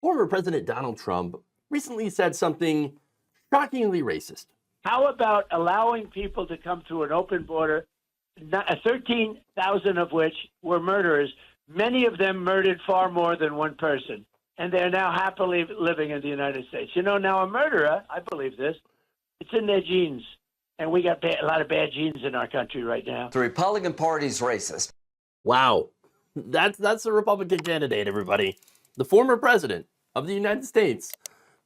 Former President Donald Trump recently said something shockingly racist. How about allowing people to come through an open border, 13,000 of which were murderers, many of them murdered far more than one person, and they're now happily living in the United States. You know, now a murderer, I believe this, it's in their genes, and we got a lot of bad genes in our country right now. The Republican Party's racist. Wow, that's the Republican candidate, everybody. The former president of the United States,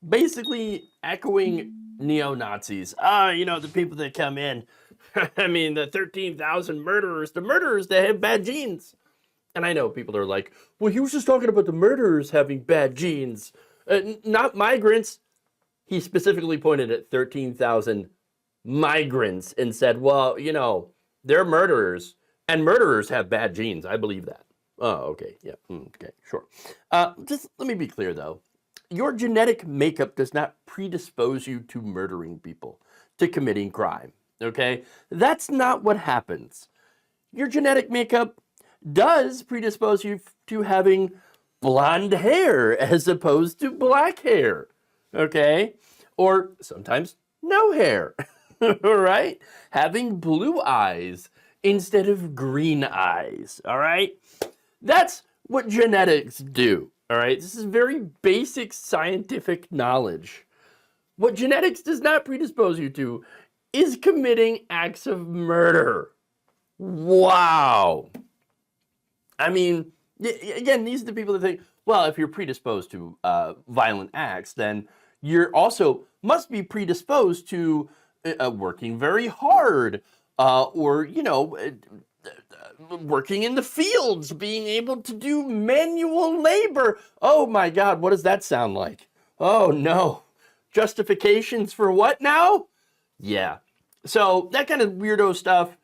basically echoing neo-Nazis. You know, the people that come in, I mean, the 13,000 murderers, the murderers that have bad genes. And I know people are like, well, he was just talking about the murderers having bad genes, not migrants. He specifically pointed at 13,000 migrants and said, well, you know, they're murderers, and murderers have bad genes. I believe that. Oh, okay. Yeah. Okay, sure. Just let me be clear, though. Your genetic makeup does not predispose you to murdering people, to committing crime, okay? That's not what happens. Your genetic makeup does predispose you to having blonde hair as opposed to black hair, okay? Or sometimes no hair, all right? Having blue eyes instead of green eyes, all right? That's what genetics do, all right? This is very basic scientific knowledge. What genetics does not predispose you to is committing acts of murder. Wow. I mean, again, these are the people that think, well, if you're predisposed to violent acts, then you're also must be predisposed to working very hard or, you know, working in the fields, being able to do manual labor. Oh my God, what does that sound like? Oh no. Justifications for what now? Yeah. So that kind of weirdo stuff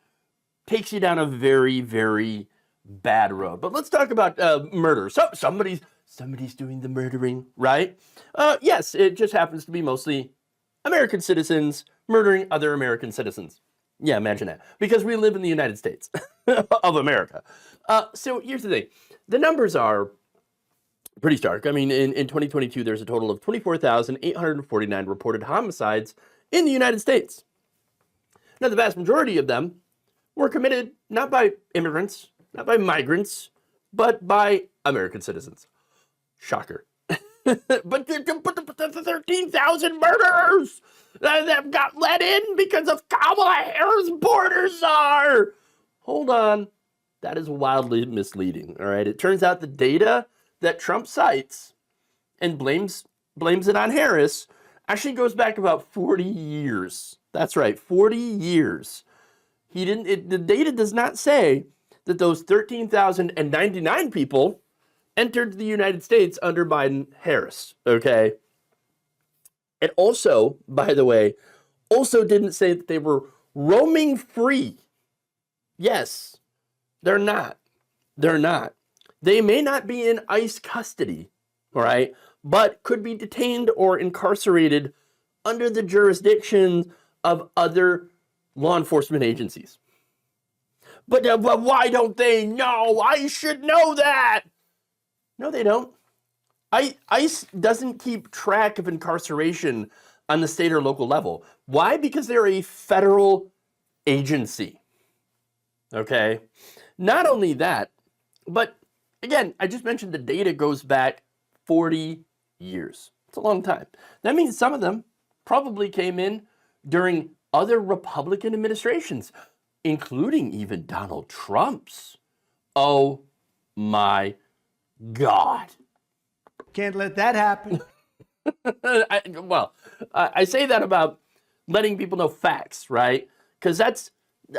takes you down a very, very bad road. But let's talk about murder. So somebody's doing the murdering, right? Yes, it just happens to be mostly American citizens murdering other American citizens. Yeah, imagine that. Because we live in the United States of America. So here's the thing. The numbers are pretty stark. I mean, in 2022, there's a total of 24,849 reported homicides in the United States. Now, the vast majority of them were committed not by immigrants, not by migrants, but by American citizens. Shocker. But the 13,000 murderers that got let in because of Kamala Harris border czar. Hold on. That is wildly misleading, all right? It turns out the data that Trump cites and blames it on Harris actually goes back about 40 years. That's right, 40 years. The data does not say that those 13,099 people entered the United States under Biden-Harris, okay? It also, by the way, also didn't say that they were roaming free. Yes, they're not. They're not. They may not be in ICE custody, all right, but could be detained or incarcerated under the jurisdiction of other law enforcement agencies. But why don't they know? I should know that. No, they don't. ICE doesn't keep track of incarceration on the state or local level. Why? Because they're a federal agency. Okay? Not only that, but again, I just mentioned the data goes back 40 years. It's a long time. That means some of them probably came in during other Republican administrations, including even Donald Trump's. Oh my God. Can't let that happen. I say that about letting people know facts, right? Because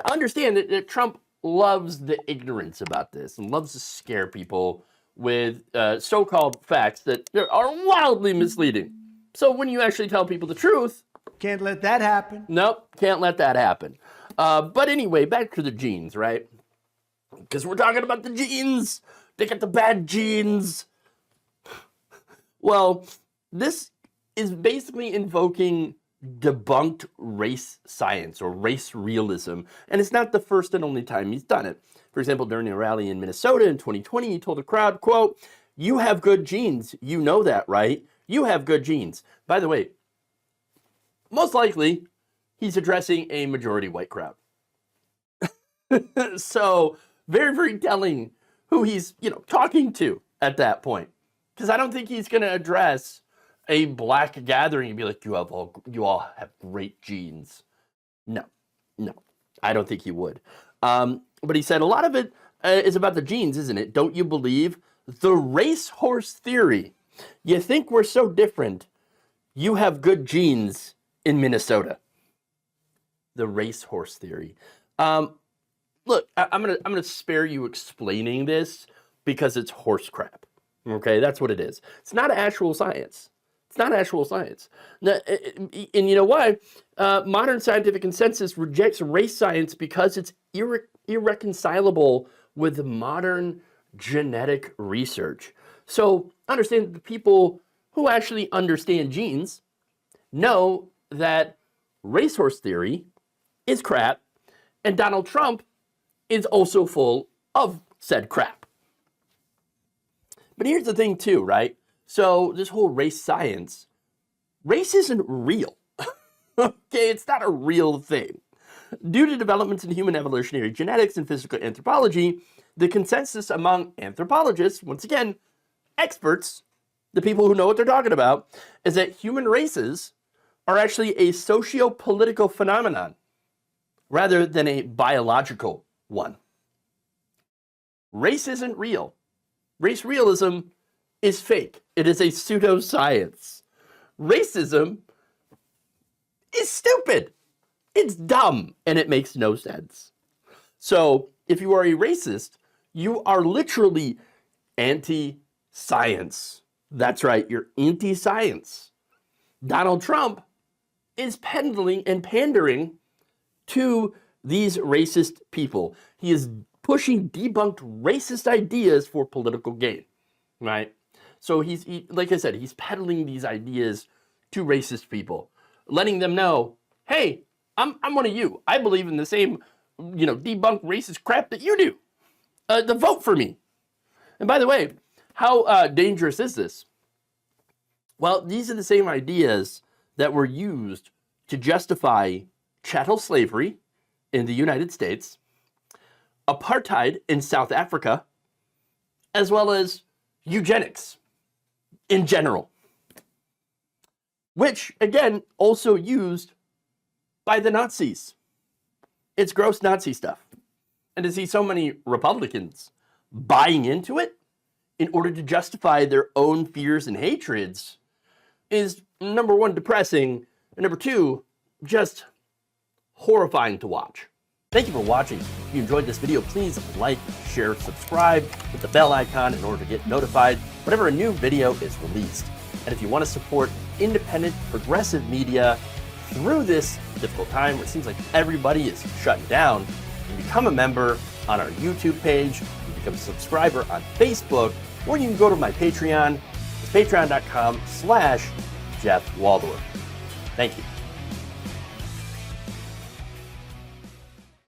understand that Trump loves the ignorance about this and loves to scare people with so-called facts that are wildly misleading. So when you actually tell people the truth, can't let that happen. Nope, can't let that happen. But anyway, back to the genes, right? Because we're talking about the genes. They got the bad genes. Well, this is basically invoking debunked race science or race realism, and it's not the first and only time he's done it. For example, during a rally in Minnesota in 2020, he told the crowd, quote, You have good genes. You know that, right? You have good genes. By the way, most likely, he's addressing a majority white crowd. So, very, very telling who he's, talking to at that point. Because I don't think he's going to address a black gathering and be like, you all have great genes. No, I don't think he would. But he said a lot of it is about the genes, isn't it? Don't you believe? The racehorse theory. You think we're so different. You have good genes in Minnesota. The racehorse theory. Look, I'm gonna spare you explaining this because it's horse crap. Okay, that's what it is. It's not actual science. It's not actual science. And you know why? Modern scientific consensus rejects race science because it's irreconcilable with modern genetic research. So understand the people who actually understand genes know that racehorse theory is crap, and Donald Trump is also full of said crap. But here's the thing too, right? So this whole race science, race isn't real. Okay, it's not a real thing. Due to developments in human evolutionary genetics and physical anthropology, the consensus among anthropologists, once again, experts, the people who know what they're talking about, is that human races are actually a socio-political phenomenon rather than a biological one. Race isn't real. Race realism is fake. It is a pseudo-science. Racism is stupid. It's dumb, and it makes no sense. So, if you are a racist, you are literally anti-science. That's right, you're anti-science. Donald Trump is peddling and pandering to these racist people. He is pushing debunked racist ideas for political gain, right? So like I said, he's peddling these ideas to racist people, letting them know, hey, I'm one of you. I believe in the same, debunked racist crap that you do. Vote for me. And by the way, how dangerous is this? Well, these are the same ideas that were used to justify chattel slavery in the United States, apartheid in South Africa, as well as eugenics in general, which, again, also used by the Nazis. It's gross Nazi stuff. And to see so many Republicans buying into it in order to justify their own fears and hatreds is, number one, depressing, and number two, just horrifying to watch. Thank you for watching. If you enjoyed this video, please like, share, subscribe, hit the bell icon in order to get notified whenever a new video is released. And if you want to support independent, progressive media through this difficult time where it seems like everybody is shutting down, you can become a member on our YouTube page, you can become a subscriber on Facebook, or you can go to my Patreon. It's patreon.com/Jeff Waldorf. Thank you.